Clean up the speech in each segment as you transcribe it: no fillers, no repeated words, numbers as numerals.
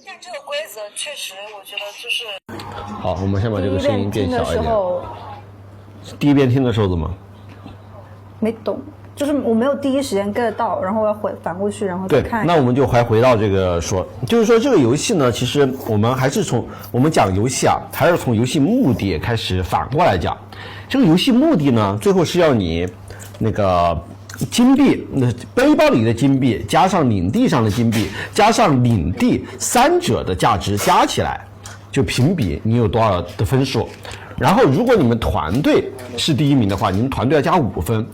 但这个规则确实，我觉得就是。好，我们先把这个声音变小一点。第一遍听的时候第一遍听的时候怎么？没懂，就是我没有第一时间 get 到，然后我要反过去，然后再看。对，那我们就还回到这个说，就是说这个游戏呢，其实我们还是从我们讲游戏啊，还是从游戏目的开始反过来讲。这个游戏目的呢，最后是要你那个金币，那背包里的金币加上领地上的金币加上领地三者的价值加起来，就评比你有多少的分数。然后如果你们团队是第一名的话，你们团队要加5分。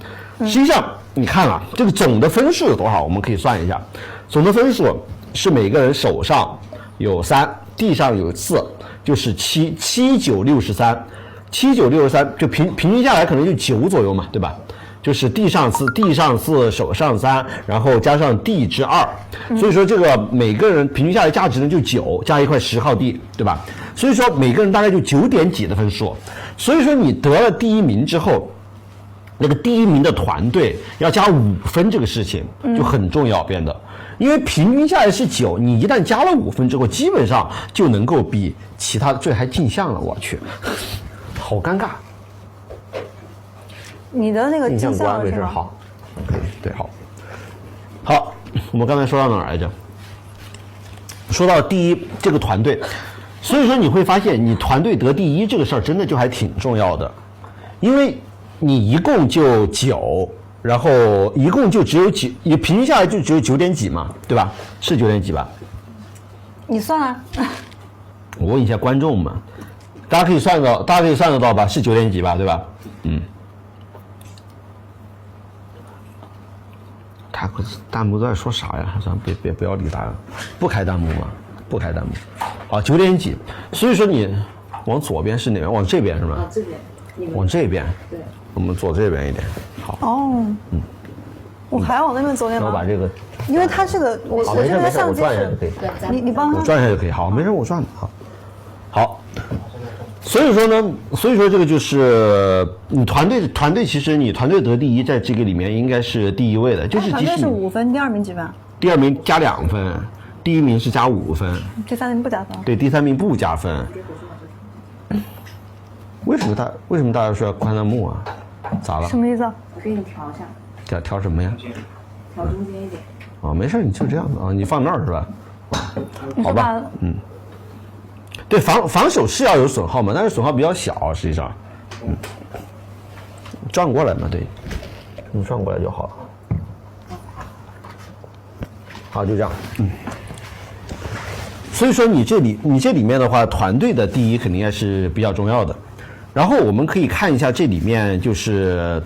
实际上你看了这个总的分数有多少，我们可以算一下。总的分数是每个人手上有3，地上有4，就是7，7，9，63，7，9，63，就平均下来可能就9左右嘛，对吧？就是地上4，手上3，然后加上地之2，所以说这个每个人平均下来价值呢就9，加一块10号地，对吧？所以说每个人大概就9点几的分数。所以说你得了第一名之后，那个第一名的团队要加5分，这个事情就很重要变得，因为平均下来是9，你一旦加了5分之后，基本上就能够比其他这还镜像了，我去，好尴尬。你的那个镜像关没事，好，可以，对，好，我们刚才说到哪儿来着？说到第一这个团队，所以说你会发现，你团队得第一这个事儿真的就还挺重要的，因为你一共就9，然后一共就只有9，也平均下来就只有9点几嘛，对吧？是9点几吧？你算啊。我问一下观众们，大家可以算得到吧？是9点几吧？对吧？弹幕都在说啥呀？算了，不要理他了，不开弹幕嘛，不开弹幕。好，9点几，所以说你往左边是哪边？往这边是吧？这边。往这边。对。我们左这边一点。好。哦。我还要往那边走点吗？我把这个，因为它这个我这个相机是，你帮我转一下就可以。好，没事，我转。好。所以说这个就是你团队，其实你团队得第一，在这个里面应该是第一位的，就是团队是5分，第2名几分？第2名加2分，第1名是加5分，第3名不加分。对，第3名不加分。为什么大家说要关弹幕啊？咋了？什么意思？我给你调一下。调什么呀？调中间一点。啊，没事，你就这样子啊，你放那儿是吧？好吧，对，防守是要有损耗嘛，但是损耗比较小，实际上，转过来嘛，对，你转过来就好了。好，就这样，所以说你这里面的话，团队的第一肯定还是比较重要的。然后我们可以看一下这里面就是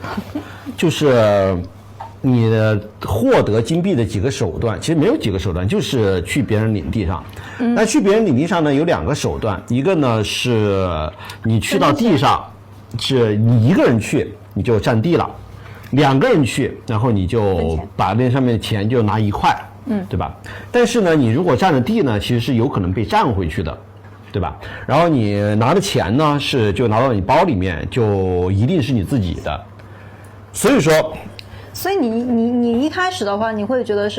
你的获得金币的几个手段，其实没有几个手段，就是去别人领地上。那去别人领地上呢，有2个手段，一个呢是你去到地上，是你一个人去你就占地了，2个人去，然后你就把那上面的钱就拿1块，对吧？但是呢，你如果占了地呢，其实是有可能被占回去的，对吧？然后你拿的钱呢，就拿到你包里面，就一定是你自己的，所以你一开始的话，你会觉得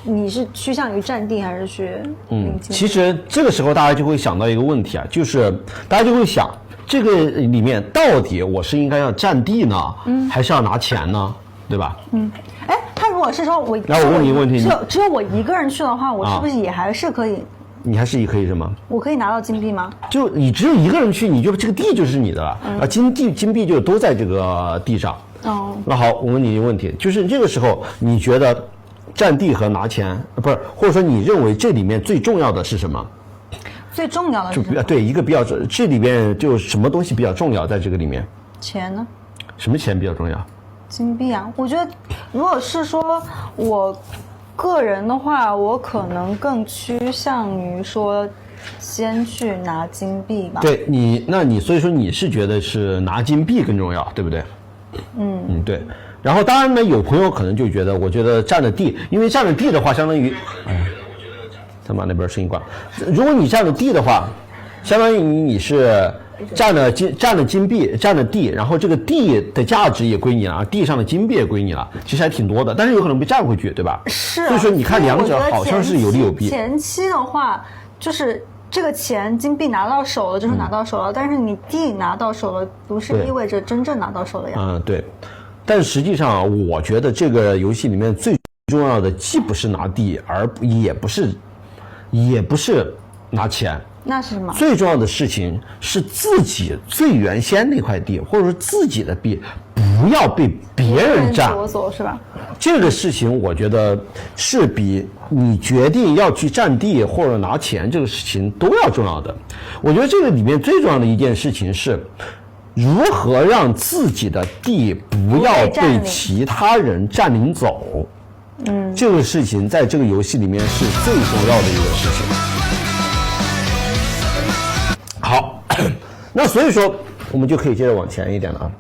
你是趋向于占地还是去领钱？其实这个时候大家就会想到一个问题啊，就是大家就会想，这个里面到底我是应该要占地呢，还是要拿钱呢？对吧？他如果是说那我问你一个问题，只有我一个人去的话，我是不是也还是可以？你还是可以什么？我可以拿到金币吗？就你只有一个人去，你就这个地就是你的了，金币就都在这个地上。那好，我问你一个问题，就是这个时候你觉得占地和拿钱，不是，或者说你认为这里面最重要的是什么？最重要的是什么？对，一个比较，这里面就什么东西比较重要，在这个里面？钱呢？什么钱比较重要？金币啊，我觉得如果是说我个人的话，我可能更趋向于说先去拿金币吧。对你所以说你是觉得是拿金币更重要，对不对？对。然后当然呢，有朋友可能就觉得，我觉得占了地，因为占了地的话，相当于，咱把那边声音关。如果你占了地的话，相当于你是占了金币，占了地，然后这个地的价值也归你了，地上的金币也归你了，其实还挺多的，但是有可能被占回去，对吧？是。所以说你看两者好像是有利有弊。前期的话，就是这个钱金币拿到手了，就是拿到手了，但是你地拿到手了，不是意味着真正拿到手了呀。对。但实际上，我觉得这个游戏里面最重要的，既不是拿地，也不是拿钱。那是什么？最重要的事情是自己最原先那块地，或者说自己的币，不要被别人占。夺走是吧？这个事情我觉得是比你决定要去占地或者拿钱这个事情都要重要的。我觉得这个里面最重要的一件事情是，如何让自己的地不要被其他人占领走。这个事情在这个游戏里面是最重要的一个事情。好，那所以说我们就可以接着往前一点了啊。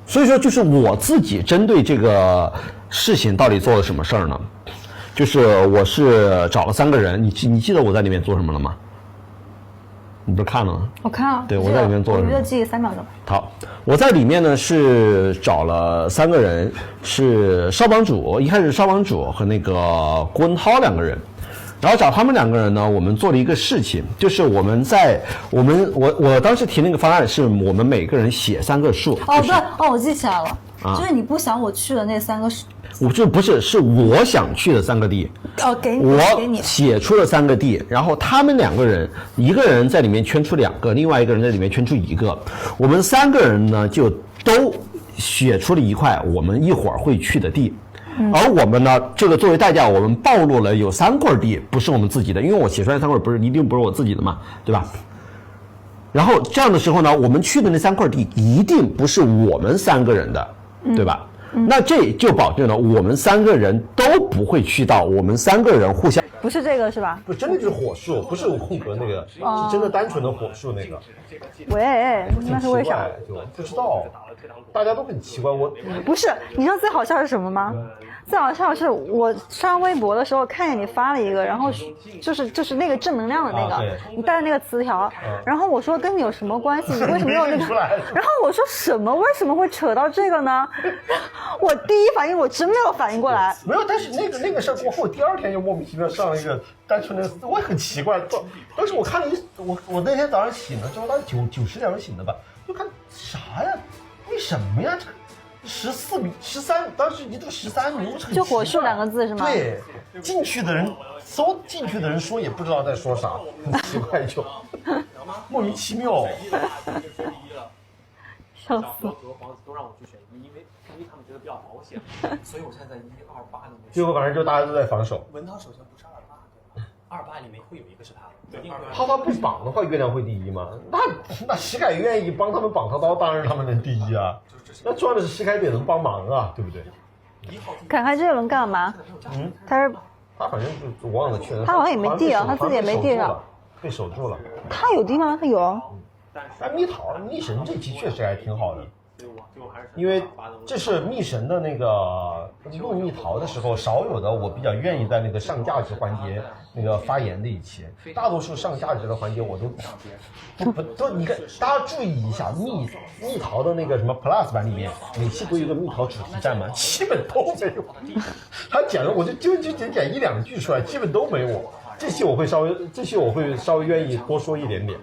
所以说就是我自己针对这个事情到底做了什么事儿呢？就是我是找了3个人，你记得我在里面做什么了吗？你不是看了吗？我看了。对，我在里面做了什么？我就记3秒钟。好，我在里面呢是找了3个人，是少帮主，一开始少帮主和那个郭文涛2个人。然后找他们2个人呢，我们做了一个事情，就是我当时提那个方案是我们每个人写3个数。哦，对，我记起来了，就是你不想我去的那3个数。是我想去的3个地。给你。我写出了3个地，然后他们2个人，一个人在里面圈出2个，另外一个人在里面圈出1个，我们3个人呢就都写出了一块我们一会儿会去的地。而我们呢，这个作为代价，我们暴露了有3块地不是我们自己的，因为我写出来3块一定不是我自己的嘛，对吧？然后这样的时候呢，我们去的那3块地一定不是我们3个人的，对吧？那这就保证了我们3个人都不会去到我们3个人互相。不是这个是吧？不，真的就是火树，不是有空格那个，是真的单纯的火树那个。喂，那是为啥？就不知道，大家都很奇怪。我不是，你知道最好笑是什么吗？最好笑是我刷微博的时候看见你发了一个，然后就是那个正能量的那个，你带的那个词条，然后我说跟你有什么关系？你为什么有那个？然后我说什么？为什么会扯到这个呢？我第一反应我真没有反应过来。没有，但是那个事儿过后，第2天就莫名其妙上了一个单纯的，我也很奇怪。当时我看了我那天早上醒了之后，大概9、10点钟醒的吧，就看啥呀？为什么呀？这个。14比13，当时你这个13名就火树2个字是吗？对，进去的人说也不知道在说啥，很奇怪就莫名其妙。笑死！和黄子都让我去选1，因为他们觉得比较保险，所以我现在在1、2、8里面。结果反正就大家都在防守。文涛首先不是28，28里面会有一个是他。他不绑的话，月亮会第1吗？那膝盖愿意帮他们绑刀，当然他们能第1啊。那重要的是膝盖得能帮忙啊，对不对？凯凯这一轮干嘛？他反正就忘了去了。他好像也没地啊，他自己也没地上。被守住了。他有地吗？他有。密神这期确实还挺好的。因为这是密神的那个录蜜桃的时候少有的，我比较愿意在那个上价值环节那个发言的一期，大多数上价值的环节我都你看，大家注意一下蜜桃的那个什么 Plus 版里面，每期不有一个蜜桃主题站吗？基本都没有。他讲了，我就讲1、2句出来，基本都没有。这期我会稍微愿意多说一点点。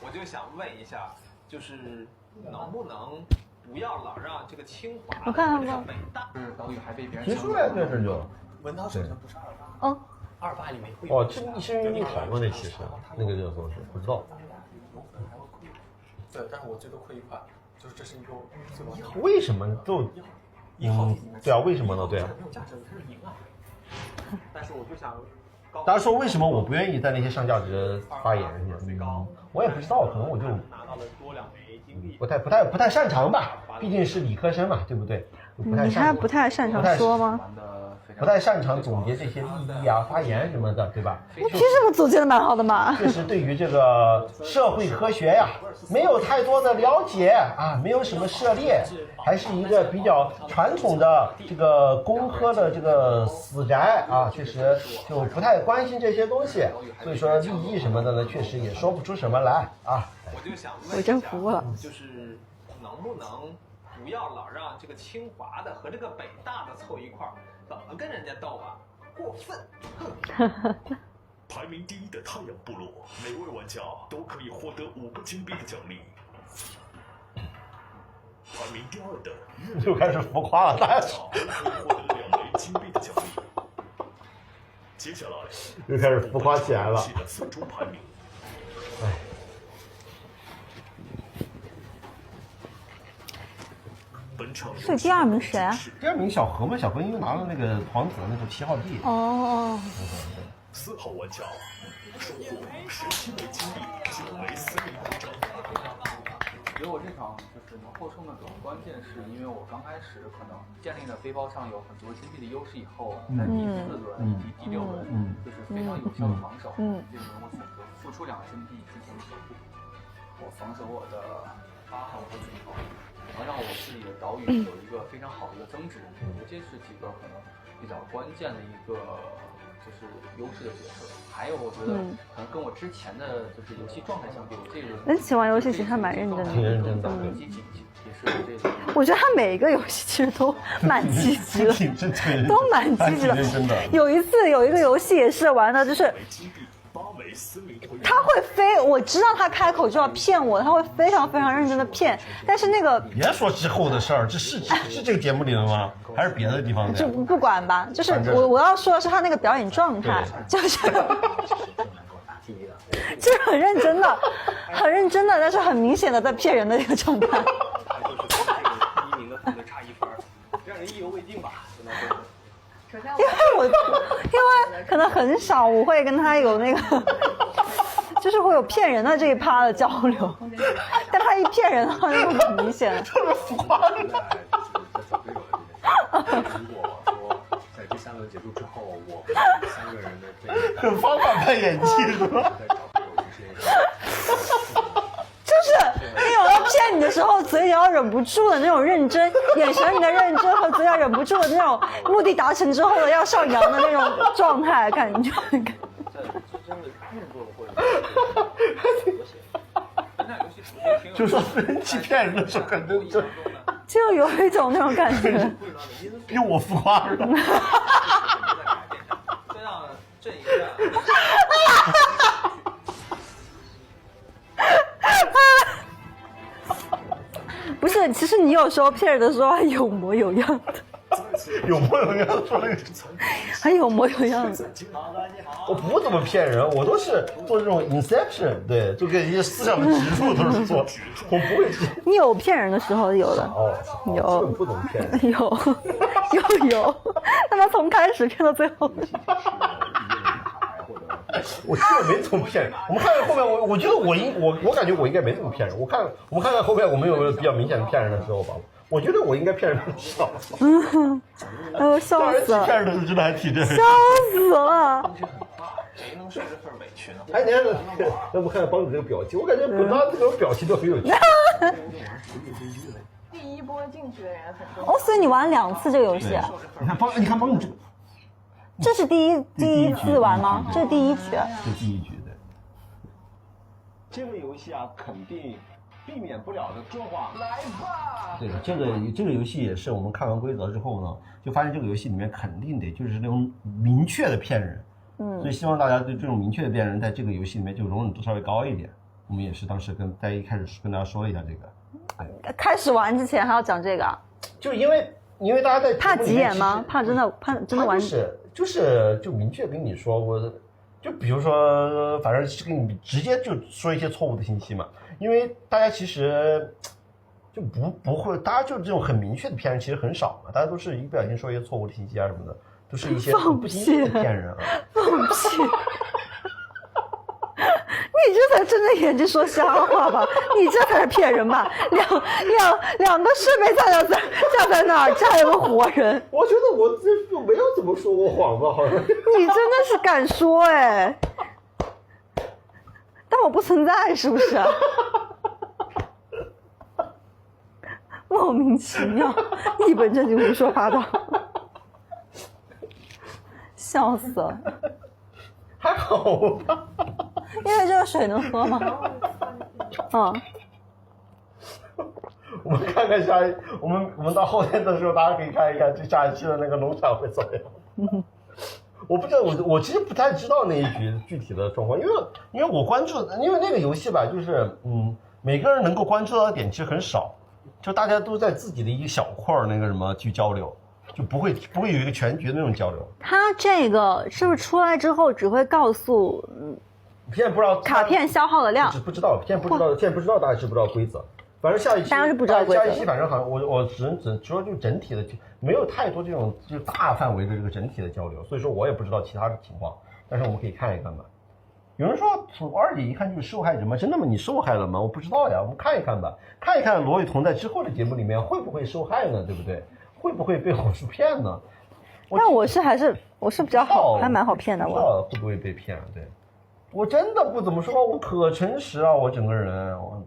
我就想问一下，就是能不能不要老让这个清华我看看吧，北大岛屿还被别人提出来这是就文涛首先不是28里面会这是蜜桃吗？那其实那个热搜是不知道。对，但是我最多亏1块，就是这是一个最高价。为什么就对啊？为什么呢？对啊。没有价值，它是赢啊。但是我就想。大家说为什么我不愿意在那些上价值发言是吗？我也不知道，可能我就拿到了多2枚金币，不太擅长吧，毕竟是理科生嘛，对不对？你还不太擅长说吗？不太擅长总结这些利益啊、发言什么的，对吧？其实我总结的蛮好的嘛。确实对于这个社会科学呀，没有太多的了解啊，没有什么涉猎，还是一个比较传统的这个工科的这个死宅啊，确实就不太关心这些东西，所以说利益什么的呢，确实也说不出什么来啊。我就想问我真服了，就是能不能不要老让这个清华的和这个北大的凑一块儿，怎么跟人家斗啊？过分！排名第1的太阳部落，每位玩家都可以获得5个金币的奖励。排名第2的又开始浮夸了，大家可以获得2枚金币的奖励。接下来又开始浮夸起来了。最终排名。所以第2名谁啊？第2名小何嘛，小何因为拿了那个皇子的那个7号地。哦。4号玩家收获17枚金币，9枚私密徽章。我觉得我这场就是能获胜的主要关键是因为我刚开始可能建立了背包上有很多金币的优势以后，在第4轮以及第6轮就是非常有效的防守。这轮我选择付出2金币进行守护，我防守我的8号和9号，然后让我自己的岛屿有一个非常好的一个增值。我觉得这是几个可能比较关键的一个就是优势的角色。还有我觉得可能跟我之前的就是游戏状态相比，我这个人喜欢游戏其实还蛮认真的，挺认真的。积极也是这个。我觉得他每一个游戏其实都蛮积极的，都蛮积极的。有一次有一个游戏也是玩的，就是他会飞，我知道他开口就要骗我，他会非常非常认真的骗，但是那个别说之后的事儿，这是这个节目里的吗？还是别的地方的？就不管吧，就是我要说的是他那个表演状态，就是很认真的，很认真的，但是很明显的在骗人的一个状态。第1名的可能差1分，让人意犹未尽吧，只能说。因为可能很少我会跟他有那个，就是会有骗人的这一趴的交流，但他一骗人的话就很明显了。特别浮夸。如果说在第3轮结束之后，我们3个人的这个很方法派演技是吧？就是那种要骗你的时候，嘴角忍不住的那种认真，眼神里的认真和嘴角忍不住的那种目的达成之后的要上扬的那种状态，感觉。就说人气骗人的时候，很认真，就有一种那种感觉。比我浮夸是吧？这样这一个。不是，其实你有时候骗人的时候还有模有样的，有模有样说那个，还有模有样的。我不怎么骗人，我都是做这种 inception， 对，就跟一些思想的植入都是做，我不会。你有骗人的时候有的，有不怎么骗人，有，他妈从开始骗到最后。我基本没怎么骗人。我们看看后面，我觉得我感觉我应该没怎么骗人。我们看看后面我们有没有比较明显的骗人的时候吧。我觉得我应该骗人很少。哎呦，笑死了！骗人的真的还挺真。笑死了！谁能受这份委屈呢？哎，你看，要不看看帮主这个表情，我感觉本他这种表情都很有趣。第1波进去的人很多。哦，所以你玩2次这个游戏啊？你看帮主这是第一次玩吗？这是第1局。这第1局的。这个游戏啊，肯定避免不了的这话。来吧！对，这个游戏也是我们看完规则之后呢，就发现这个游戏里面肯定得就是那种明确的骗人。所以希望大家对这种明确的骗人，在这个游戏里面就容忍度稍微高一点。我们也是当时在一开始跟大家说了一下这个。开始玩之前还要讲这个啊？就因为大家在怕急眼吗？怕真的玩？就明确跟你说，就比如说，反正是跟你直接就说一些错误的信息嘛。因为大家其实就不会，大家就这种很明确的骗人其实很少嘛，大家都是一不小心说一些错误的信息啊什么的，都是一些不经意的骗人啊。放屁！你这才睁着眼睛说瞎话吧？你这才是骗人吧？两个师妹站在那儿，这还有个活人。我觉得我这没有怎么说过谎吧？好像你真的是敢说哎！但我不存在，是不是？莫名其妙，一本正经胡说八道，笑死了。还好吧？因为这个水能喝吗？嗯。我们看看下一，我们到后天的时候，大家可以看一看这下一期的那个农场会怎么样。我不知道，我其实不太知道那一局具体的状况，因为我关注，因为那个游戏吧，就是每个人能够关注到的点其实很少，就大家都在自己的一小块那个什么去交流，就不会有一个全局的那种交流。它这个是不是出来之后只会告诉？现在不知道卡片消耗的量，不知道，现在不知道大家知不知道规则。反正下一期，当然是不知道规则。下一期反正好像我只说就整体的，没有太多这种就大范围的这个整体的交流，所以说我也不知道其他的情况，但是我们可以看一看吧。有人说从二姐一看就是受害者吗？真的吗？你受害了吗？我不知道呀，我们看一看吧，看一看罗雨彤在之后的节目里面会不会受害呢？对不对？会不会被火叔骗呢？但我是比较好，还蛮好骗的。我不知道会不会被骗？对，我真的不怎么说话，我可诚实啊，我整个人我。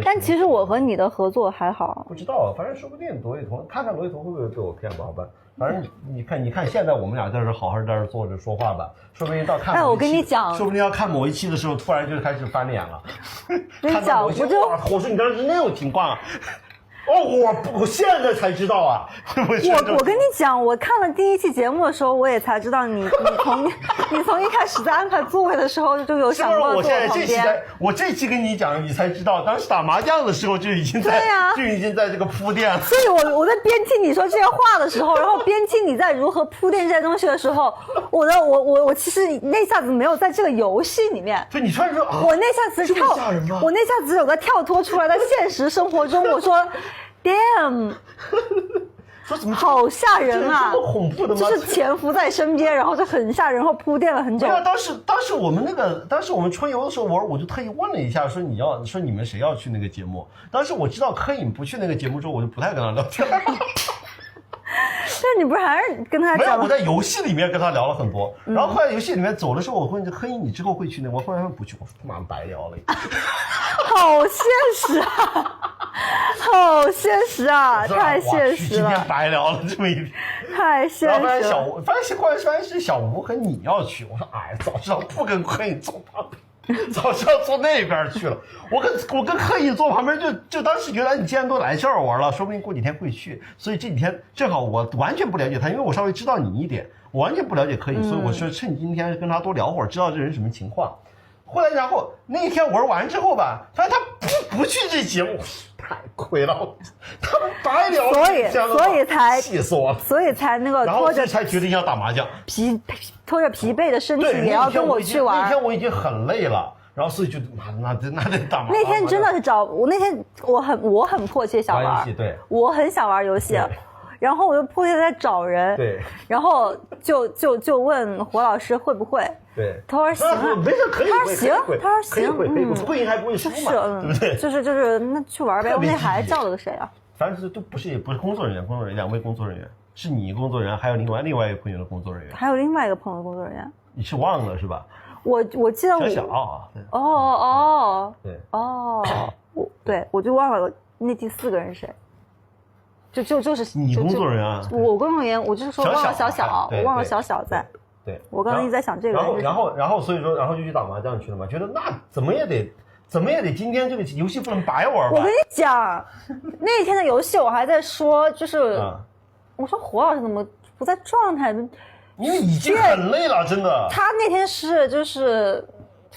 但其实我和你的合作还好，不知道，反正说不定罗雨彤，看看罗雨彤会不会被我骗吧？好吧，反正你看现在我们俩在这好好在这坐着说话吧，说不定到看我跟你讲，说不定要看某一期的时候，突然就开始翻脸了。跟你讲，我说你当时那种情况啊。我现在才知道啊！我跟你讲，我看了第一期节目的时候，我也才知道你从一开始在安排座位的时候就有想过坐我旁边。我这期跟你讲，你才知道，当时打麻将的时候就已经在这个铺垫了。所以我在边听你说这些话的时候，然后边听你在如何铺垫这些东西的时候，我其实那下子没有在这个游戏里面。所以你突然说，我那下子我那下子有个跳脱出来的现实生活中，我说。Damn， 说怎么好吓人啊！这么恐怖的吗？就是潜伏在身边，然后就很吓人，然后铺垫了很久。对啊，当时我们春游的时候，我就特意问了一下，说你们谁要去那个节目？当时我知道柯颖不去那个节目之后，我就不太跟他聊天。但你不是还是跟他讲？没有，我在游戏里面跟他聊了很多，然后后来游戏里面走的时候，我问柯颖你之后会去那个？我后来说不去，我说他妈白聊了。好现实啊！好现实啊！太现实了！今天白聊了这么一点，太现实了。然后发现是小吴和你要去，我说哎，早知道不跟柯颖坐旁边，早知道坐那边去了。我跟柯颖坐旁边就当时觉得你既然都来这儿玩了，说不定过几天会去。所以这几天正好我完全不了解他，因为我稍微知道你一点，我完全不了解柯颖，所以我说趁今天跟他多聊会儿，知道这人什么情况。后来，然后那天玩完之后吧，发现他不去这节目，太亏了，他们白聊，所以才气死我了，所以才那个拖着才决定要打麻将，拖着疲惫的身体也要跟我去玩。那天我已经很累了，然后所以就那得打麻将。那天真的是那天我很迫切想玩，对，我很想玩游戏。然后我就迫切在找人，对，然后就问火老师会不会，对，他说行，没事可以，他说行，他说行，不赢还不会输嘛，对不对？就是那去玩呗。我那还叫了个谁啊？反正都不是工作人员，2位工作人员，是你工作人员，还有另外一个朋友的工作人员，还有另外一个朋友的工作人员，你是忘了是吧？我记得小对，我就忘了那第4个人是谁。就是你工作人员啊，我工作人员，我就是说忘了小，我忘了小在。对，我刚刚一直在想这个。然后所以说，然后就去打麻将去了嘛，觉得那怎么也得今天这个游戏不能白玩吧。我跟你讲，那天的游戏我还在说，就是我说火老师怎么不在状态？因为已经很累了，真的。他那天就是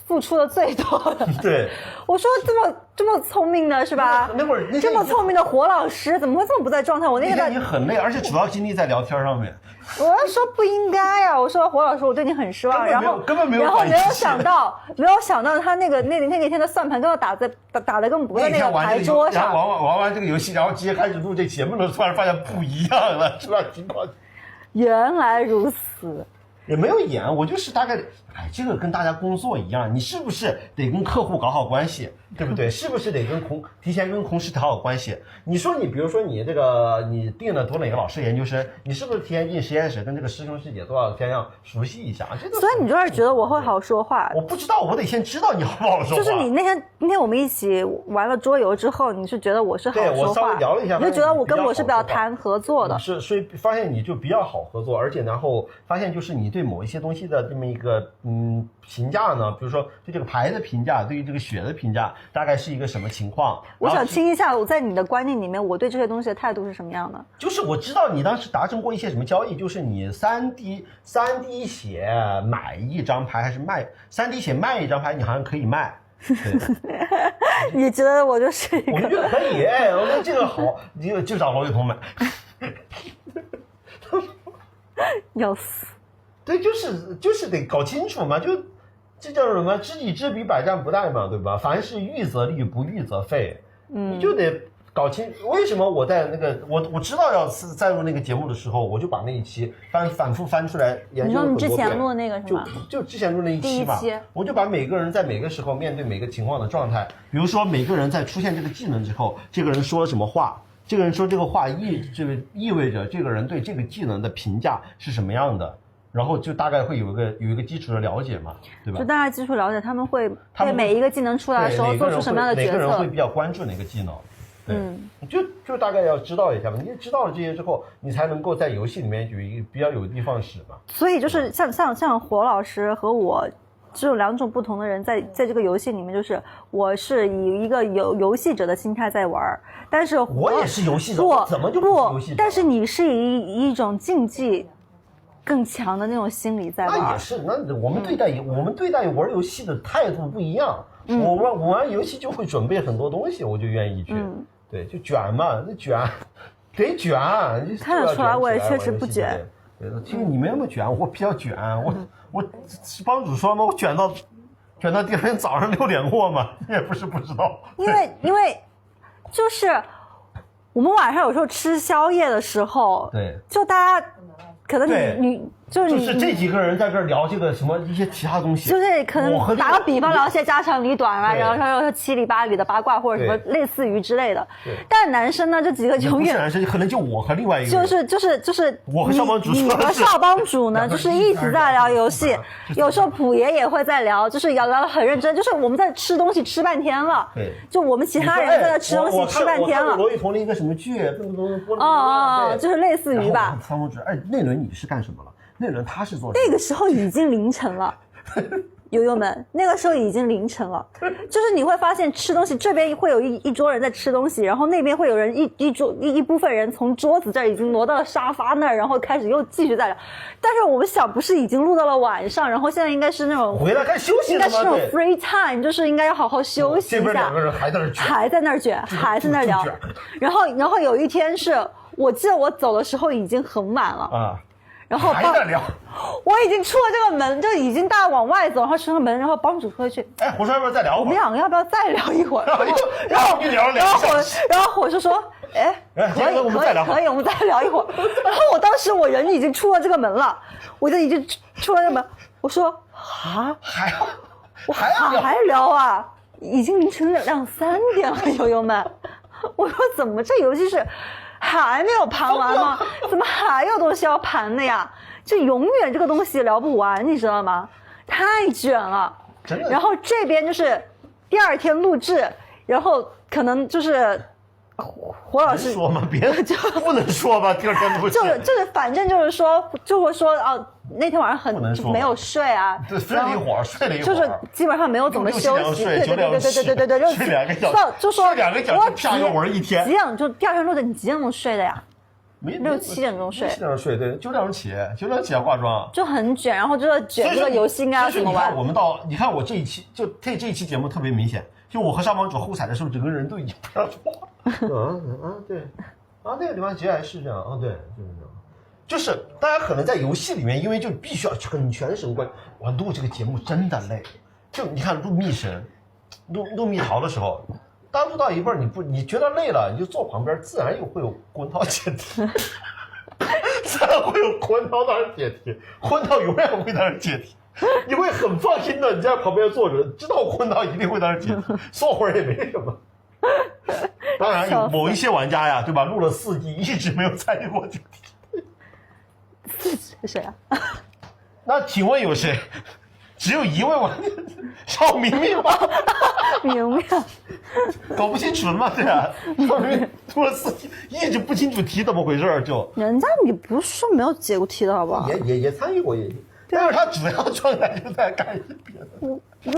付出的最多的。对，我说这么聪明的是吧？那会儿这么聪明的火老师怎么会这么不在状态？我那天已经很累，而且主要精力在聊天上面。我要说不应该呀！我说火老师，我对你很失望。然后根本没有，然后没有想到他那天的算盘都要打的根本不在那个牌桌上。玩完这个游戏，然后直接开始录这节目的时候，突然发现不一样了，是吧？情况。原来如此。也没有演，我就是大概，哎，这个跟大家工作一样，你是不是得跟客户搞好关系，对不对？是不是得提前跟同事搞好关系？你说你比如说你这个你定了读哪个老师研究生，你是不是提前进实验室跟这个师兄师姐都要先要熟悉一下？这个。所以你就是觉得我会好说话？我不知道，我得先知道你好不好说话。就是你那天我们一起玩了桌游之后，你是觉得我是好说话？对，我稍微聊了一下，你就觉得我跟我是比较谈合作的。是，所以发现你就比较好合作，而且然后发现就是你对某一些东西的这么一个评价呢，比如说对这个牌的评价，对于这个血的评价，大概是一个什么情况？我想听一下，我在你的观念里面，我对这些东西的态度是什么样的？就是我知道你当时达成过一些什么交易，就是你3滴血买一张牌，还是卖3滴血卖一张牌，你好像可以卖。你觉得我就是一个？我觉得可以，哎，我觉得这个好，就找罗雨彤买。要死！对，就是得搞清楚嘛，就这叫什么？知己知彼，百战不殆嘛，对吧？凡是预则立，不预则废。你就得搞清为什么我在那个我知道要再录那个节目的时候，我就把那一期反复翻出来研究了很多遍。你说你之前录的那个是吗？就之前录那一期嘛，我就把每个人在每个时候面对每个情况的状态，比如说每个人在出现这个技能之后，这个人说了什么话。这个人说这个话意味着这个人对这个技能的评价是什么样的，然后就大概会有一个基础的了解嘛，对吧？就大概基础了解，他们会对每一个技能出来的时候做出什么样的决策？哪个人会比较关注哪个技能？对，就大概要知道一下嘛。你知道了这些之后，你才能够在游戏里面有一个比较有的放矢嘛。所以就是像火老师和我。只有2种不同的人在这个游戏里面，就是我是以一个游戏者的心态在玩，但是我也是游戏者，我怎么就不是游戏者？但是你是以一种竞技更强的那种心理在玩。那也是，那我们对待玩游戏的态度不一样。我玩游戏就会准备很多东西，我就愿意去，对，就卷嘛，那卷得卷。看得出来，我也确实不卷。对，其实你没那么卷，我比较卷，我帮主说嘛，我卷到第二天早上6点过嘛，也不是不知道。因为就是我们晚上有时候吃宵夜的时候，对，就大家可能你就是这几个人在这聊这个什么一些其他东西，就是可能打个比方聊些家长里短啊，然后说7里8里的八卦或者什么类似于之类的。但男生呢，这几个永远不是男生，可能就我和另外一个人，就是我和少帮主，你和少帮主呢，就是一直在聊游戏，有时候普爷也会在聊，就是聊得很认真，就是我们在吃东西吃半天了，对，就我们其他人在那吃东西吃半天了。罗雨彤的一个什么剧，就是类似于吧。少帮主，哎，那轮你是干什么了？那轮他是做那个时候已经凌晨了，友友们，那个时候已经凌晨了，就是你会发现吃东西这边会有一桌人在吃东西，然后那边会有人一部分人从桌子这儿已经挪到了沙发那儿，然后开始又继续在聊。但是我们想，不是已经录到了晚上，然后现在应该是那种回来该休息了吗？应该是那种 free time， 就是应该要好好休息一下。这边2个人还在那卷，还在那卷，还在那聊。然后有一天是我记得我走的时候已经很晚了啊。然后还在聊，我已经出了这个门，就已经大家往外走，然后出了门，然后帮主说一句：“哎，火烧要不要再聊？我们2个要不要再聊一会儿？”然后你聊了2小时，然后火就说：“哎，可以，我们再聊一会儿。”然后我当时我人已经出了这个门了，我就已经出了这个门，我说：“啊，还聊啊？已经凌晨2、3点了，友友们。”我说：“怎么这游戏是？”还没有盘完吗？怎么还有东西要盘的呀？就永远这个东西聊不完，你知道吗？太卷了。真的。然后这边就是第2天录制，然后可能就是火老师说吗？别不能说吧，第2天录制。就是反正就是说，就会说哦，那天晚上没有睡啊，对，睡了一会儿，就是基本上没有怎么休息，对，睡2个小时，啪又玩一天。几点就第2天录的，你几点钟睡的呀？6、7点钟睡。7点钟睡，对，9点钟起来化妆，就很卷，然后就是卷这个游戏应该要怎么玩？你看我这一期这一期节目特别明显，就我和上帮主后采的时候，整个人都已经不让说话。对，那个地方其实还是这样啊，对，就是这样。就是大家可能在游戏里面，因为就必须要很全神贯注。我录这个节目真的累，就你看录密神、录蜜桃的时候，当录到一半你觉得累了，你就坐旁边，自然又会有滚涛姐弟，自然会有魂涛在那解题，魂涛永远会在那解题，你会很放心的，你在旁边坐着，知道魂涛一定会在那解题，说会儿也没什么。当然有某一些玩家呀，对吧？录了4季一直没有参与过这个题。谁啊？那请问有谁？只有一位玩家，邵明明吧？明明，搞不清楚了吗？对啊，邵明明录了4季，一直不清楚题怎么回事就。人家你不是说没有解过题的好不好？也参与过，但是他主要状态就在干一些别的。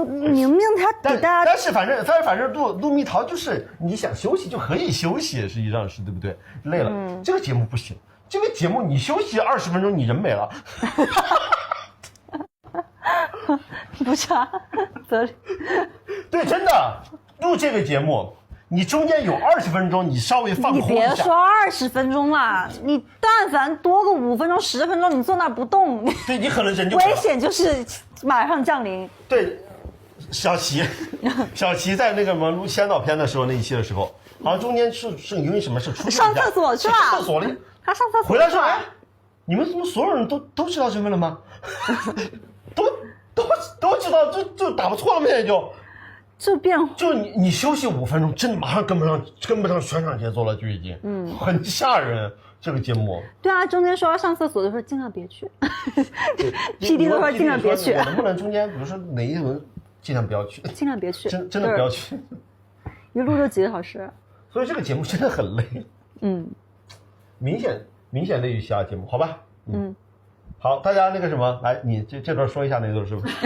明明他给大家，但是反正录蜜桃就是你想休息就可以休息，实际上是对不对？累了，这个节目不行，这个节目你休息20分钟你人没了。不是啊，泽里，对，真的录这个节目，你中间有20分钟，你稍微放空一下。你别说20分钟啦，你但凡多个5分钟、10分钟，你坐那不动，对你可能人就危险就是马上降临。对，小齐在那个什么录先导片的时候那一期的时候，好像中间是因为什么事出上厕所去了，厕所里，他上厕所回来说，哎，你们怎么所有人都知道身份了吗？都知道，就打不错了，现在就变，就你休息5分钟，真的马上跟不上全场节奏了，就已经，很吓人。这个节目，对啊，中间说要上厕所的时候尽量别去，PD 都说尽量别去，能不能中间，比如说哪一轮尽量不要去，尽量别去，真的不要去，一录就几个小时，所以这个节目真的很累，明显累于其他节目，好吧，好，大家那个什么，来，你这段说一下那段是不是？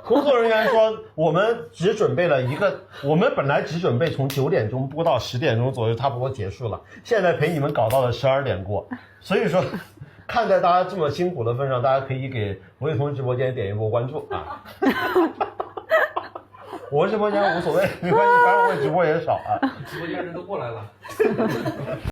工作人员说，我们本来只准备从9点钟播到10点钟左右，差不多结束了。现在陪你们搞到了12点过，所以说，看在大家这么辛苦的份上，大家可以给文艺彤直播间点一波关注啊。我直播间无所谓，没关系，反正我直播也少啊。直播间人都过来了。